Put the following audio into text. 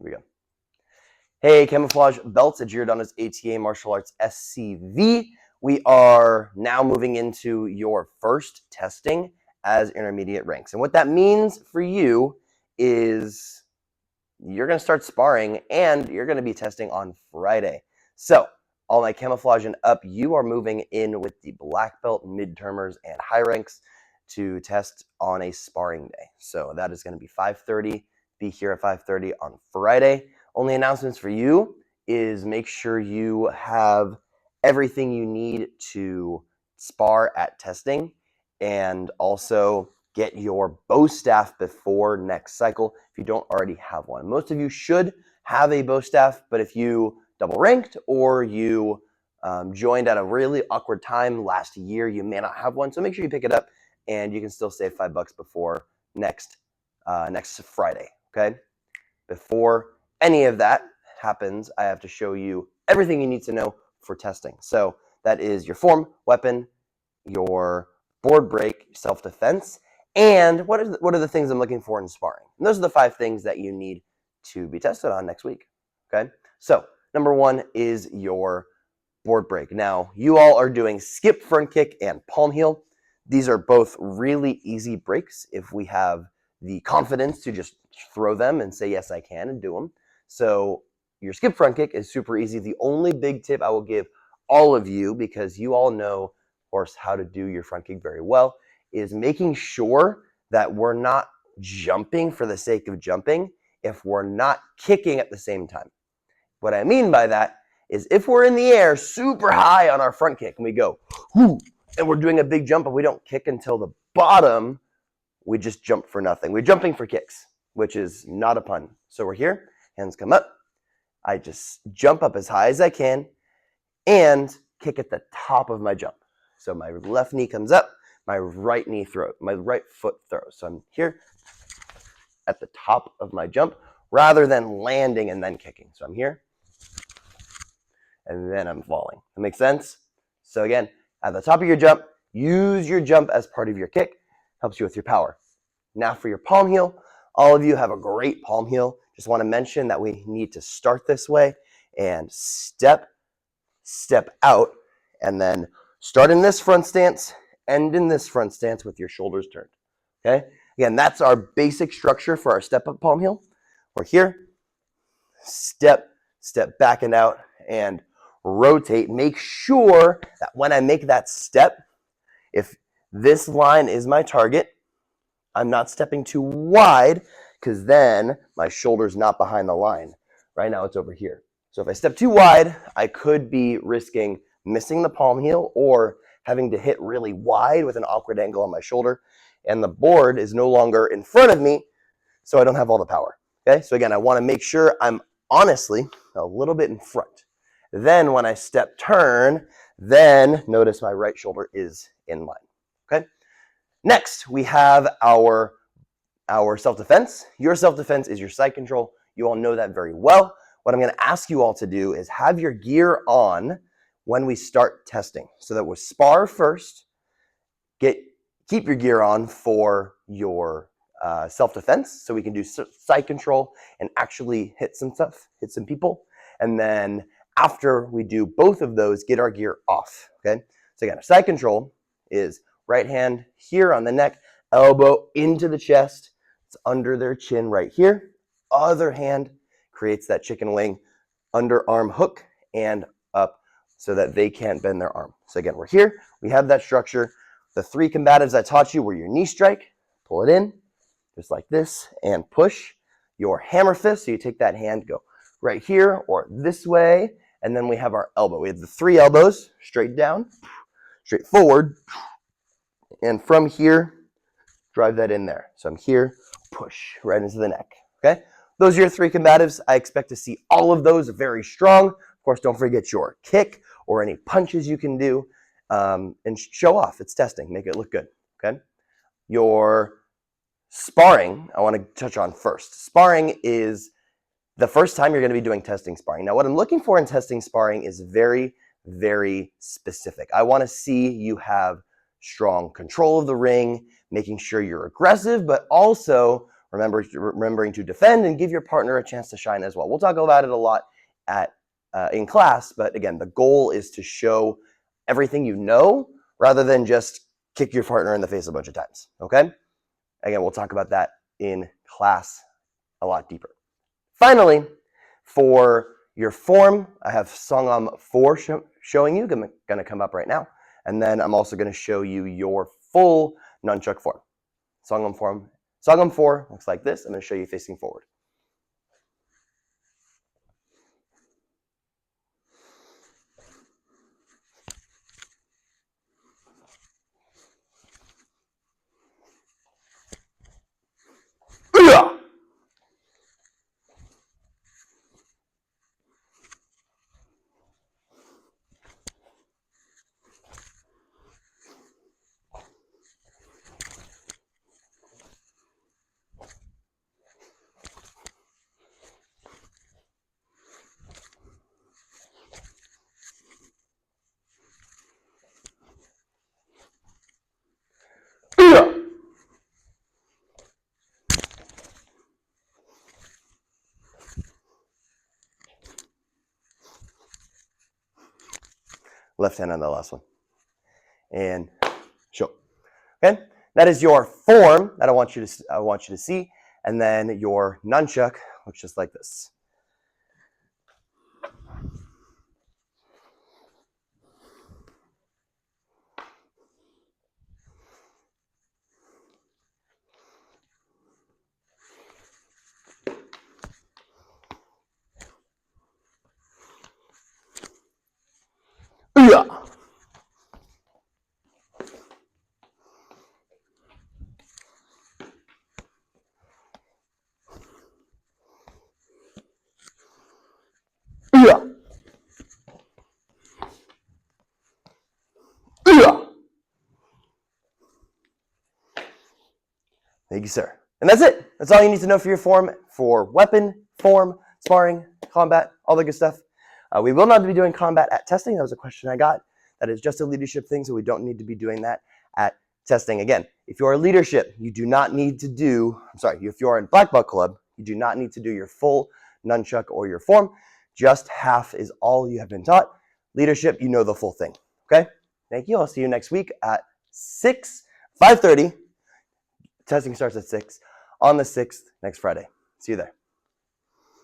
Here we go. Hey, Camouflage Belts at Giordano's ATA Martial Arts SCV. We are now moving into your first testing as intermediate ranks. And what that means for you is you're going to start sparring and you're going to be testing on Friday. So, all my camouflage and up, you are moving in with the black belt, mid-termers, and high ranks to test on a sparring day. So that is going to be 5:30. Be here at 5:30 on Friday. Only announcements for you is make sure you have everything you need to spar at testing, and also get your bow staff before next cycle if you don't already have one. Most of you should have a bow staff, but if you double ranked or you joined at a really awkward time last year, you may not have one. So make sure you pick it up, and you can still save $5 before next Friday. Okay, before any of that happens, I have to show you everything you need to know for testing. So that is your form, weapon, your board break, self-defense, and what are the things I'm looking for in sparring. And those are the 5 things that you need to be tested on next week. Okay, so number 1 is your board break. Now, you all are doing skip front kick and palm heel. These are both really easy breaks if we have the confidence to just throw them and say, yes, I can, and do them. So your skip front kick is super easy. The only big tip I will give all of you, because you all know, of course, how to do your front kick very well, is making sure that we're not jumping for the sake of jumping if we're not kicking at the same time. What I mean by that is if we're in the air super high on our front kick and we go, whoo, and we're doing a big jump and we don't kick until the bottom, we just jump for nothing. We're jumping for kicks, which is not a pun. So we're here, hands come up. I just jump up as high as I can and kick at the top of my jump. So my left knee comes up, my right knee throws, my right foot throws. So I'm here at the top of my jump rather than landing and then kicking. So I'm here and then I'm falling. That makes sense? So again, at the top of your jump, use your jump as part of your kick. Helps you with your power. Now for your palm heel, all of you have a great palm heel. Just want to mention that we need to start this way and step out, and then start in this front stance, end in this front stance with your shoulders turned. Okay? Again, that's our basic structure for our step up palm heel. We're here, step back and out, and rotate. Make sure that when I make that step, if this line is my target, I'm not stepping too wide, because then my shoulder's not behind the line. Right now it's over here. So if I step too wide, I could be risking missing the palm heel or having to hit really wide with an awkward angle on my shoulder, and the board is no longer in front of me, so I don't have all the power. Okay, so again, I want to make sure I'm honestly a little bit in front. Then when I step turn, then notice my right shoulder is in line. Okay. Next, we have our self-defense. Your self-defense is your side control. You all know that very well. What I'm going to ask you all to do is have your gear on when we start testing, so that we'll spar first, keep your gear on for your self-defense, so we can do side control and actually hit some stuff, hit some people. And then after we do both of those, get our gear off. Okay. So again, side control is right hand here on the neck, elbow into the chest. It's under their chin right here. Other hand creates that chicken wing underarm hook and up so that they can't bend their arm. So again, we're here. We have that structure. The 3 combatives I taught you were your knee strike, pull it in, just like this, and push. Your hammer fist, so you take that hand, go right here or this way, and then we have our elbow. We have the 3 elbows, straight down, straight forward, and from here, drive that in there. So I'm here, push right into the neck. Okay? Those are your 3 combatives. I expect to see all of those very strong. Of course, don't forget your kick or any punches you can do, and show off. It's testing. Make it look good. Okay? Your sparring, I want to touch on first. Sparring is the first time you're going to be doing testing sparring. Now, what I'm looking for in testing sparring is very, very specific. I want to see you have strong control of the ring, making sure you're aggressive, but also remembering to defend and give your partner a chance to shine as well. We'll talk about it a lot in class, but again, the goal is to show everything you know rather than just kick your partner in the face a bunch of times, okay? Again, we'll talk about that in class a lot deeper. Finally, for your form, I have Songam 4 showing you, going to come up right now, and then I'm also going to show you your full nunchuck form. Songam 4 looks like this. I'm going to show you facing forward. Left hand on the last one. And show. Okay? That is your form that I want you to see. And then your nunchuck looks just like this. Yeah. Yeah. Yeah. Thank you, sir. And that's it. That's all you need to know for your form, for weapon, form, sparring, combat, all the good stuff. We will not be doing combat at testing. That was a question I got. That is just a leadership thing, so we don't need to be doing that at testing. Again, if you are leadership, you do not need to do, if you are in Black Belt Club, you do not need to do your full nunchuck or your form. Just half is all you have been taught. Leadership, you know the full thing. Okay? Thank you. I'll see you next week at 5:30. Testing starts at 6 on the 6th, next Friday. See you there.